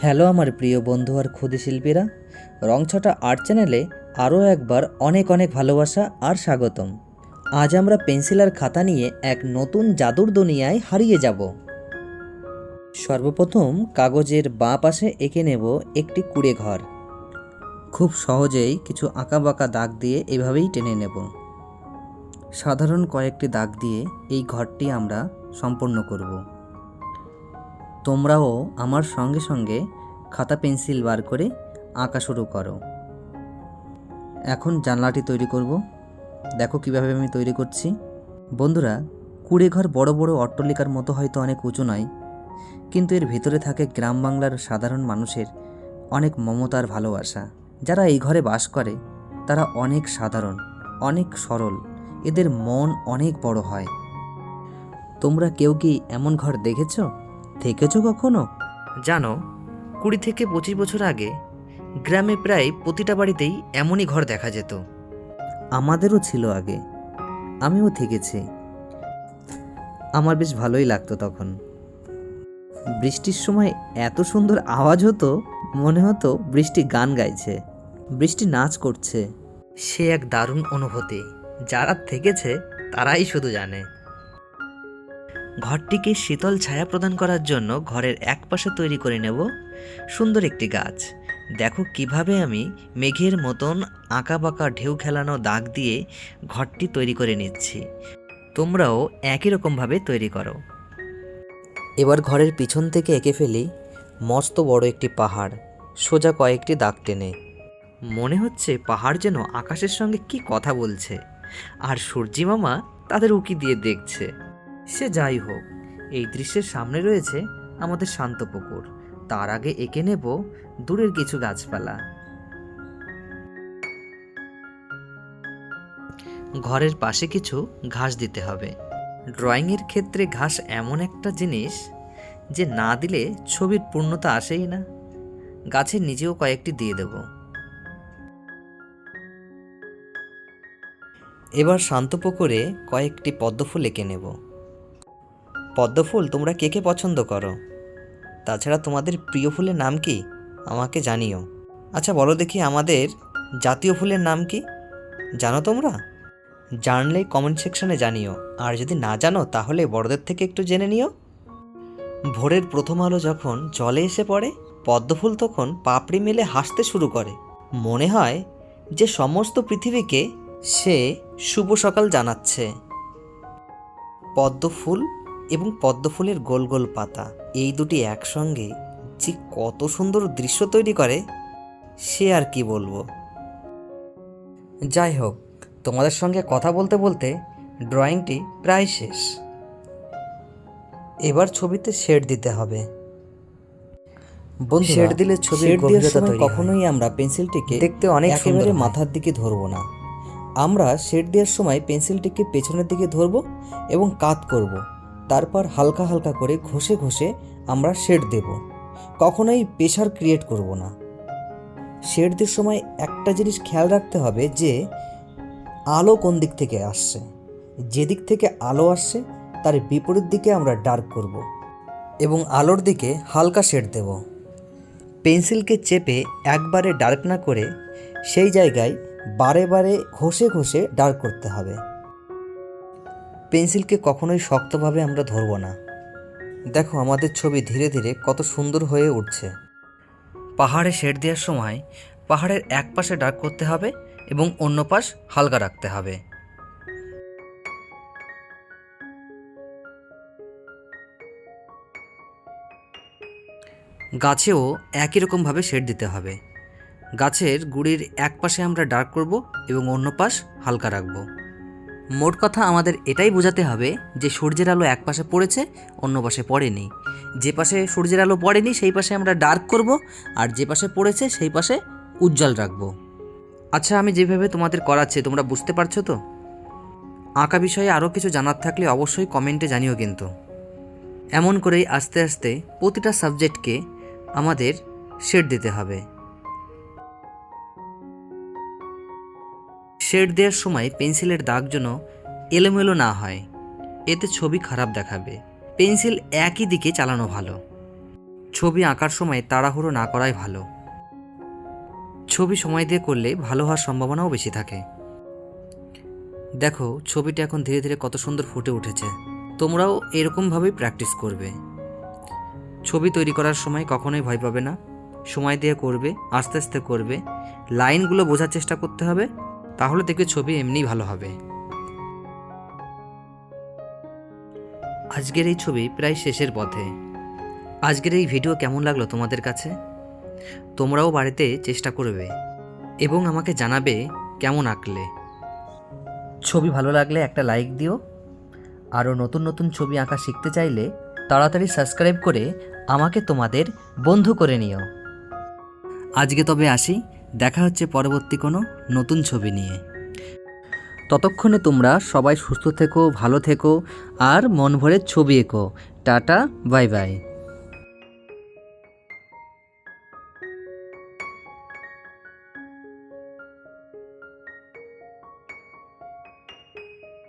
Hello আমার প্রিয় বন্ধু আর ক্ষুদে শিল্পীরা, রংছটা আর্ট চ্যানেলে আরও একবার অনেক অনেক ভালোবাসা আর স্বাগতম। আজ আমরা পেন্সিল আর খাতা নিয়ে এক নতুন জাদুর দুনিয়ায় হারিয়ে যাব। সর্বপ্রথম কাগজের বাঁ পাশে এঁকে নেব একটি কুঁড়ে ঘর। খুব সহজেই কিছু আঁকাবাঁকা দাগ দিয়ে এভাবেই টেনে নেব। সাধারণ কয়েকটি দাগ দিয়ে এই ঘরটি আমরা সম্পন্ন করব। তোমরাও আমার সঙ্গে সঙ্গে খাতা পেন্সিল বার করে আঁকা শুরু করো। এখন জানলাটি তৈরি করব। দেখো কিভাবে আমি তৈরি করছি। বন্ধুরা, কুঁড়ে ঘর বড় বড় অট্টালিকার মতো হয়তো অনেক উঁচু নয়, কিন্তু এর ভিতরে থাকে গ্রাম বাংলার সাধারণ মানুষের অনেক মমতার ভালোবাসা। যারা এই ঘরে বাস করে তারা অনেক সাধারণ, অনেক সরল, এদের মন অনেক বড় হয়। তোমরা কেউ কি এমন ঘর দেখেছো কখনো? জানো, 20 থেকে 25 বছর আগে গ্রামে প্রায় প্রতিটা বাড়িতেই এমনই ঘর দেখা যেত। আমাদেরও ছিল আগে, আমিও থেকেছি। আমার বেশ ভালোই লাগতো তখন। বৃষ্টির সময় এত সুন্দর আওয়াজ হতো, মনে হতো বৃষ্টি গান গাইছে, বৃষ্টি নাচ করছে। সে এক দারুণ অনুভূতি, যারা থেকেছে তারাই শুধু জানে। ঘরটিকে শীতল ছায়া প্রদান করার জন্য ঘরের এক পাশে তৈরি করে নেব সুন্দর একটি গাছ। দেখো কিভাবে আমি মেঘের মতন আঁকাবাঁকা ঢেউ খেলানো দাগ দিয়ে ঘরটি তৈরি করে নিচ্ছি। তোমরাও একই রকমভাবে তৈরি করো। এবার ঘরের পিছন থেকে এঁকে ফেলি মস্ত বড় একটি পাহাড়, সোজা কয়েকটি দাগ টেনে। মনে হচ্ছে পাহাড় যেন আকাশের সঙ্গে কি কথা বলছে, আর সূর্যি মামা তাদের উকি দিয়ে দেখছে। সে যাই হোক, এই দৃশ্যের সামনে রয়েছে আমাদের শান্ত পুকুর। তার আগে এঁকে নেব দূরের কিছু গাছপালা। ঘরের পাশে কিছু ঘাস দিতে হবে। ড্রয়িংয়ের ক্ষেত্রে ঘাস এমন একটা জিনিস যে না দিলে ছবির পূর্ণতা আসেই না। গাছের নিচেও কয়েকটি দিয়ে দেব। এবার শান্ত পুকুরে কয়েকটি পদ্মফুল এঁকে নেব। পদ্মফুল তোমরা কে কে পছন্দ করো? তাছাড়া তোমাদের প্রিয় ফুলের নাম কি আমাকে জানিও। আচ্ছা বলো দেখি, আমাদের জাতীয় ফুলের নাম কি জানো তোমরা? জানলে কমেন্ট সেকশনে জানিও, আর যদি না জানো তাহলে বড়দের থেকে একটু জেনে নিও। ভোরের প্রথম আলো যখন জলে এসে পড়ে, পদ্মফুল তখন পাপড়ি মেলে হাসতে শুরু করে। মনে হয় যে সমস্ত পৃথিবীকে সে শুভ সকাল জানাচ্ছে। পদ্মফুল এবং পদ্মফুলের গোল গোল পাতা, এই দুটি একসঙ্গে যে কত সুন্দর দৃশ্য তৈরি করে সে আর কি বলবো। যাই হোক, তোমাদের সঙ্গে কথা বলতে বলতে ড্রয়িংটি প্রায় শেষ। এবার ছবিতে শেড দিতে হবে। শেড দিলে ছবির গভীরতা তৈরি হয়। কখনোই আমরা পেন্সিলটিকে দেখতে অনেক একেবারে মাথার দিকে ধরবো না। আমরা শেড দেওয়ার সময় পেন্সিলটিকে পেছনের দিকে ধরবো এবং কাত করব। তারপর হালকা হালকা করে ঘষে ঘষে আমরা শেড দেব। কখনোই প্রেশার ক্রিয়েট করব না। শেড দেওয়ার সময় একটা জিনিস খেয়াল রাখতে হবে যে আলো কোন দিক থেকে আসছে। যেদিক থেকে আলো আসছে তার বিপরীত দিকে আমরা ডার্ক করব এবং আলোর দিকে হালকা শেড দেব। পেন্সিলকে চেপে একবারে ডার্ক না করে সেই জায়গায় বারে বারে ঘষে ঘষে ডার্ক করতে হবে। পেন্সিলকে কখনোই শক্তভাবে আমরা ধরব না। দেখো আমাদের ছবি ধীরে ধীরে কত সুন্দর হয়ে উঠছে। পাহাড়ে শেড দেওয়ার সময় পাহাড়ের এক পাশে ডার্ক করতে হবে এবং অন্য পাশ হালকা রাখতে হবে। গাছেও একই রকমভাবে শেড দিতে হবে। গাছের গুড়ির এক পাশে আমরা ডার্ক করব এবং অন্য পাশ হালকা রাখব। মোট কথা আমাদের এটাই বোঝাতে হবে যে সূর্যের আলো এক পাশে পড়েছে, অন্য পাশে পড়েনি। যে পাশে সূর্যের আলো পড়েনি সেই পাশে আমরা ডার্ক করব, আর যে পাশে পড়েছে সেই পাশে উজ্জ্বল রাখব। আচ্ছা, আমি যেভাবে তোমাদের করাচ্ছি তোমরা বুঝতে পারছো তো? আঁকা বিষয়ে আরও কিছু জানার থাকলে অবশ্যই কমেন্টে জানিও কিন্তু। এমন করেই আস্তে আস্তে প্রতিটা সাবজেক্টকে আমাদের শেড দিতে হবে। শেড দেওয়ার সময় পেন্সিলের দাগ যেন এলোমেলো না হয়, এতে ছবি খারাপ দেখাবে। পেন্সিল একই দিকে চালানো ভালো। ছবি আঁকার সময় তাড়াহুড়ো না করাই ভালো। ছবি সময় দিয়ে করলে ভালো হওয়ার সম্ভাবনাও বেশি থাকে। দেখো ছবিটা এখন ধীরে ধীরে কত সুন্দর ফুটে উঠেছে। তোমরাও এরকমভাবেই প্র্যাকটিস করবে। ছবি তৈরি করার সময় কখনোই ভয় পাবে না। সময় দিয়ে করবে, আস্তে আস্তে করবে, লাইনগুলো বোঝার চেষ্টা করতে হবে, তাহলে দেখবে ছবি এমনিই ভালো হবে। আজকের এই ছবি প্রায় শেষের পথে। আজকের এই ভিডিও কেমন লাগলো তোমাদের কাছে? তোমরাও বাড়িতে চেষ্টা করবে এবং আমাকে জানাবে কেমন আঁকলে। ছবি ভালো লাগলে একটা লাইক দিও। আরও নতুন নতুন ছবি আঁকা শিখতে চাইলে তাড়াতাড়ি সাবস্ক্রাইব করে আমাকে তোমাদের বন্ধু করে নিও। আজকে তবে আসি, দেখা হচ্ছে পরবর্তী কোনো নতুন ছবি নিয়ে। ততক্ষণে তোমরা সবাই সুস্থ থেকো, ভালো থেকো আর মন ভরে ছবি এঁকো। Tata, bye bye.